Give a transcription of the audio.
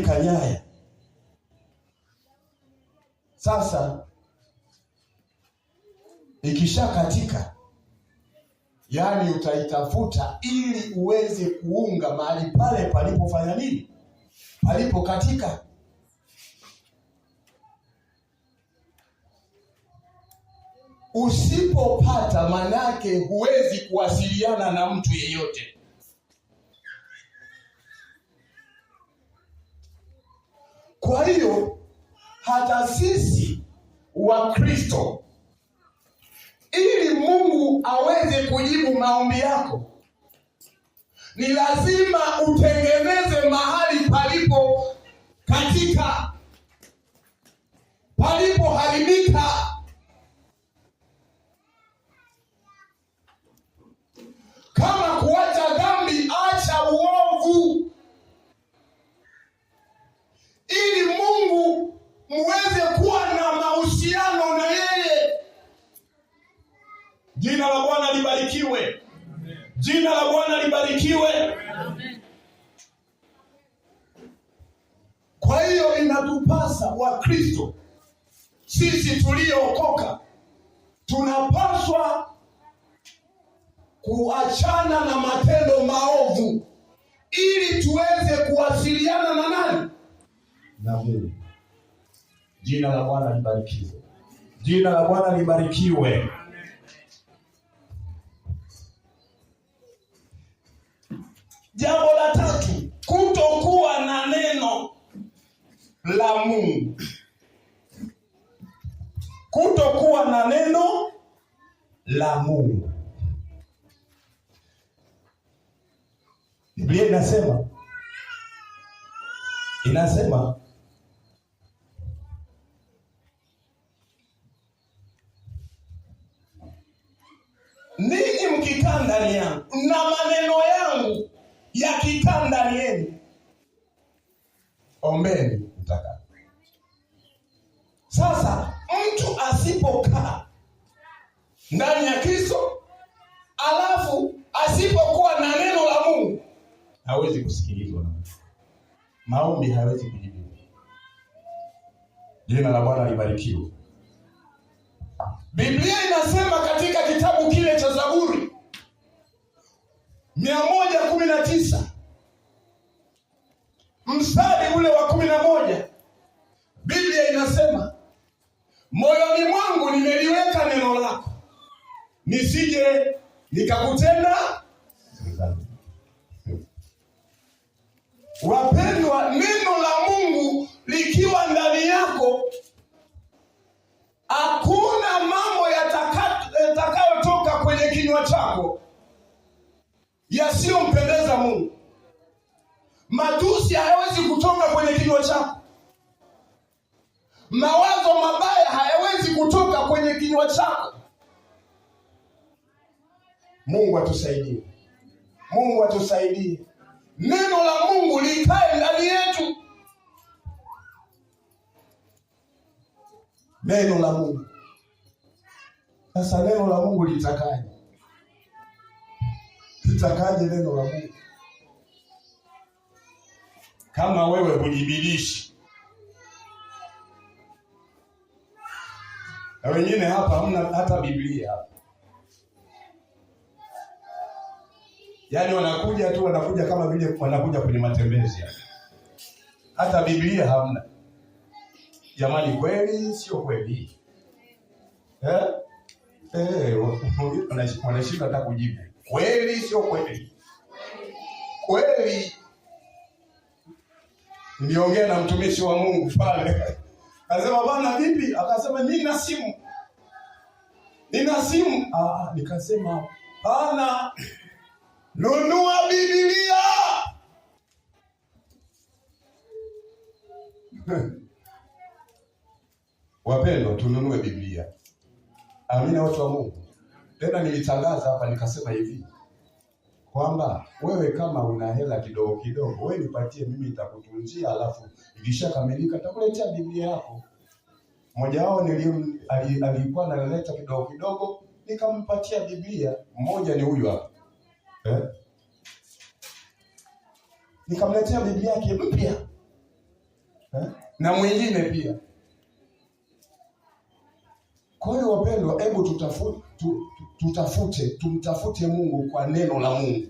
katika nyaya. Sasa ikisha katika, yani utaitafuta ili uweze kuunga mahali pale palipofanya nini? Palipo katika. Usipopata, manake huwezi kuwasiliana na mtu yeyote. Kwa hiyo hata sisi wa Kristo, ili Mungu aweze kujibu maombi yako, ni lazima utengeneze mahali palipo katika, palipo haribika. Kama kuacha dhambi, acha uovu, ili Mungu muweze kuwa na mahusiano na yeye. Jina la Bwana libarikiwe. Jina la Bwana libarikiwe. Kwa hiyo inatupasa wa Kristo, sisi tuliookoka, tunapaswa kuachana na matendo maovu ili tuweze kuwasiliana na nani? Na Mungu. Jina la Bwana libarikiwe. Jina la Bwana libarikiwe. Jambo la tatu, kutokuwa na neno la Mungu. Kutokuwa na neno la Mungu. Biblia inasema ninyi mkikaa ndani yangu na maneno yangu yakikaa ndani yenu, ombeni mtakalo. Sasa mtu asipokaa ndani ya Kristo, alafu asipokuwa na neno la Mungu, hawezi kusikilizwa na Mungu. Maombi hawezi kujibiwa. Jina la Bwana libarikiwe. Biblia inasema katika kitabu kile cha Zaburi 119 mstari ule wa 11, Biblia inasema, moyoni mwangu nimeliweka neno lako, nisije nikakutenda. Wapendwa, neno la Mungu likiwa ndani yako, hakuna mambo yatakayotoka kwenye kinywa chako yasiyompendeza Mungu. Matusi hayawezi kutoka kwenye kinywa chako. Mawazo mabaya hayawezi kutoka kwenye kinywa chako. Mungu atusaidie. Mungu atusaidie. Neno la Mungu likae ndani yetu. Neno la Mungu. Sasa neno la Mungu litakaje? Litakaje neno la Mungu? Kama wewe hujibidishi. Na wengine hapa hamna hata Biblia hapa. Yaani wanakuja kama vile wanakuja kwenye matembezi hapa. Hata Biblia hamna. Jamani, kweli sio kweli? Wanashinda hata kujibu. Kweli sio kweli? Kweli. Niliongea na mtumishi wa Mungu pale. Akasema, bwana vipi? Akasema, nina simu. Nikasema, hapana. Nunua Biblia. Wapendwa, tununue Biblia. Amina, watu wa Mungu. Tena nilitangaza hapa nikasema hivi, kwamba wewe kama una hela kidogo kidogo, wewe nipatie mimi, nitakutunzia, alafu ikishakamilika nitakuletea Biblia yako. Mmoja wao alikuwa analeta kidogo kidogo, nikampatia Biblia. Mmoja ni huyu hapa. Nikamletea Biblia yake mpya. na mwingine pia. Kwa hiyo wapendwa, hebu tumtafute Mungu kwa neno la Mungu.